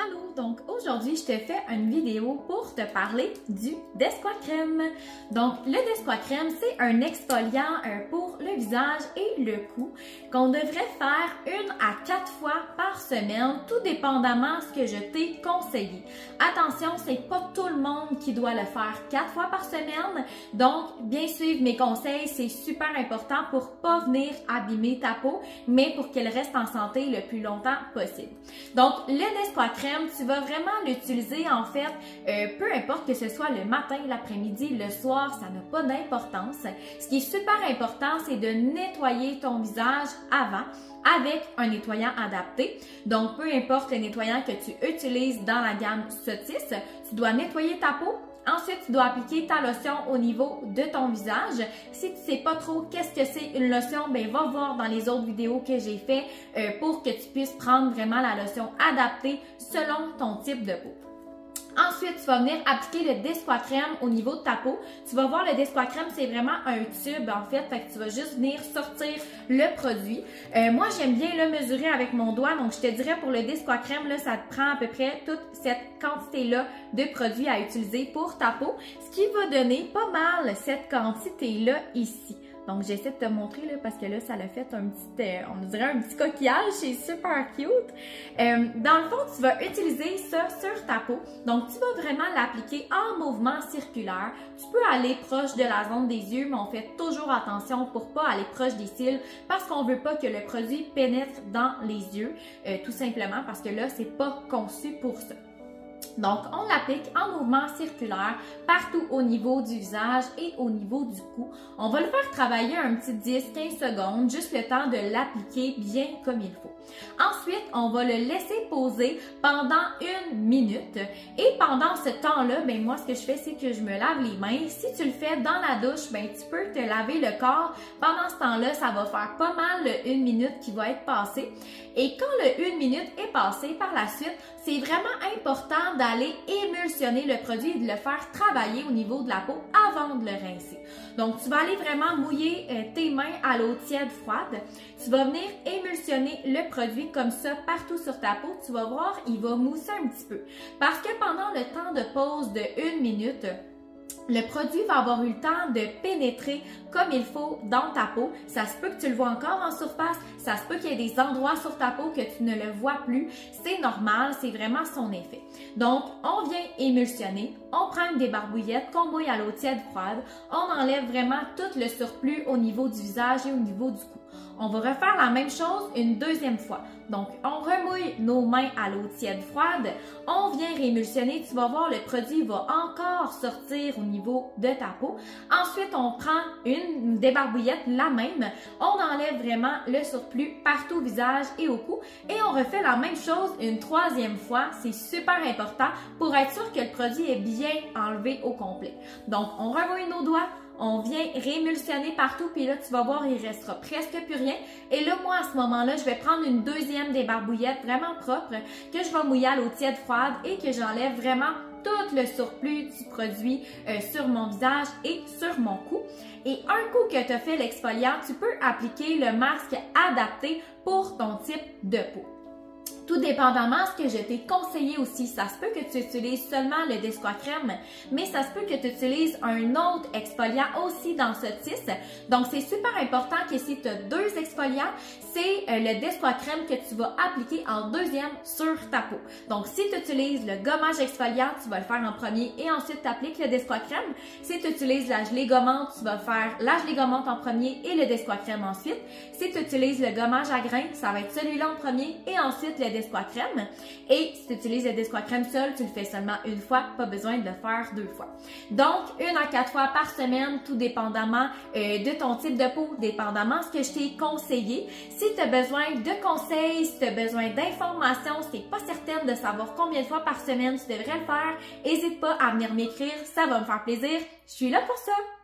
Allô, donc aujourd'hui je te fais une vidéo pour te parler du Desquacrème. Donc le Desquacrème, c'est un exfoliant pour le visage et le cou qu'on devrait faire 1 à 4 fois par semaine, tout dépendamment ce que je t'ai conseillé. Attention, c'est pas tout le monde qui doit le faire 4 fois par semaine, donc bien suivre mes conseils, c'est super important pour pas venir abîmer ta peau, mais pour qu'elle reste en santé le plus longtemps possible. Donc le Desquacrème, tu vas vraiment l'utiliser en fait, peu importe que ce soit le matin, l'après-midi, le soir, ça n'a pas d'importance. Ce qui est super important, c'est de nettoyer ton visage avant avec un nettoyant adapté. Donc, peu importe le nettoyant que tu utilises dans la gamme Sotis, tu dois nettoyer ta peau. Ensuite, tu dois appliquer ta lotion au niveau de ton visage. Si tu sais pas trop qu'est-ce que c'est une lotion, ben va voir dans les autres vidéos que j'ai fait pour que tu puisses prendre vraiment la lotion adaptée selon ton type de peau. Ensuite, tu vas venir appliquer le Desquacrème au niveau de ta peau. Tu vas voir, le Desquacrème, c'est vraiment un tube en fait que tu vas juste venir sortir le produit. Moi, j'aime bien le mesurer avec mon doigt, donc je te dirais pour le Desquacrème, là, ça te prend à peu près toute cette quantité-là de produit à utiliser pour ta peau, ce qui va donner pas mal cette quantité-là ici. Donc, j'essaie de te montrer là, parce que là, ça l'a fait un petit, on dirait un petit coquillage, c'est super cute. Dans le fond, tu vas utiliser ça sur ta peau. Donc, tu vas vraiment l'appliquer en mouvement circulaire. Tu peux aller proche de la zone des yeux, mais on fait toujours attention pour pas aller proche des cils parce qu'on veut pas que le produit pénètre dans les yeux, tout simplement parce que là, c'est pas conçu pour ça. Donc, on l'applique en mouvement circulaire partout au niveau du visage et au niveau du cou. On va le faire travailler un petit 10-15 secondes, juste le temps de l'appliquer bien comme il faut. Ensuite, on va le laisser poser pendant 1 minute. Et pendant ce temps-là, ben moi, ce que je fais, c'est que je me lave les mains. Si tu le fais dans la douche, ben tu peux te laver le corps. Pendant ce temps-là, ça va faire pas mal le 1 minute qui va être passé. Et quand le 1 minute est passé, par la suite, c'est vraiment important d'aller émulsionner le produit et de le faire travailler au niveau de la peau avant de le rincer. Donc, tu vas aller vraiment mouiller tes mains à l'eau tiède froide. Tu vas venir émulsionner le produit comme ça partout sur ta peau. Tu vas voir, il va mousser un petit peu. Parce que pendant le temps de pause de 1 minute, le produit va avoir eu le temps de pénétrer comme il faut dans ta peau. Ça se peut que tu le vois encore en surface, ça se peut qu'il y ait des endroits sur ta peau que tu ne le vois plus. C'est normal, c'est vraiment son effet. Donc, on vient émulsionner, on prend une débarbouillette qu'on mouille à l'eau tiède froide, on enlève vraiment tout le surplus au niveau du visage et au niveau du cou. On va refaire la même chose une deuxième fois. Donc, on remouille nos mains à l'eau tiède froide, on vient réémulsionner, tu vas voir le produit va encore sortir au niveau de ta peau. Ensuite, on prend une débarbouillette, la même, on enlève vraiment le surplus partout au visage et au cou et on refait la même chose une troisième fois. C'est super important pour être sûr que le produit est bien enlevé au complet. Donc, on remouille nos doigts, on vient réémulsionner partout, puis là, tu vas voir, il restera presque plus rien. Et là, moi, à ce moment-là, je vais prendre une deuxième débarbouillette vraiment propre que je vais mouiller à l'eau tiède froide et que j'enlève vraiment tout le surplus du produit sur mon visage et sur mon cou. Et un coup que tu as fait l'exfoliant, tu peux appliquer le masque adapté pour ton type de peau. Tout dépendamment de ce que je t'ai conseillé aussi, ça se peut que tu utilises seulement le Desquacrème, mais ça se peut que tu utilises un autre exfoliant aussi dans ce Sotis. Donc, c'est super important que si tu as 2 exfoliants, c'est le Desquacrème que tu vas appliquer en deuxième sur ta peau. Donc, si tu utilises le gommage exfoliant, tu vas le faire en premier et ensuite tu appliques le Desquacrème. Si tu utilises la gelée gommante, tu vas faire la gelée gommante en premier et le Desquacrème ensuite. Si tu utilises le gommage à grains, ça va être celui-là en premier et ensuite le Desquacrème. Et si tu utilises le Desquacrème seul, tu le fais seulement une fois, pas besoin de le faire 2 fois. Donc, 1 à 4 fois par semaine, tout dépendamment de ton type de peau, dépendamment de ce que je t'ai conseillé. Si tu as besoin de conseils, si tu as besoin d'informations, si tu n'es pas certaine de savoir combien de fois par semaine tu devrais le faire, n'hésite pas à venir m'écrire, ça va me faire plaisir. Je suis là pour ça!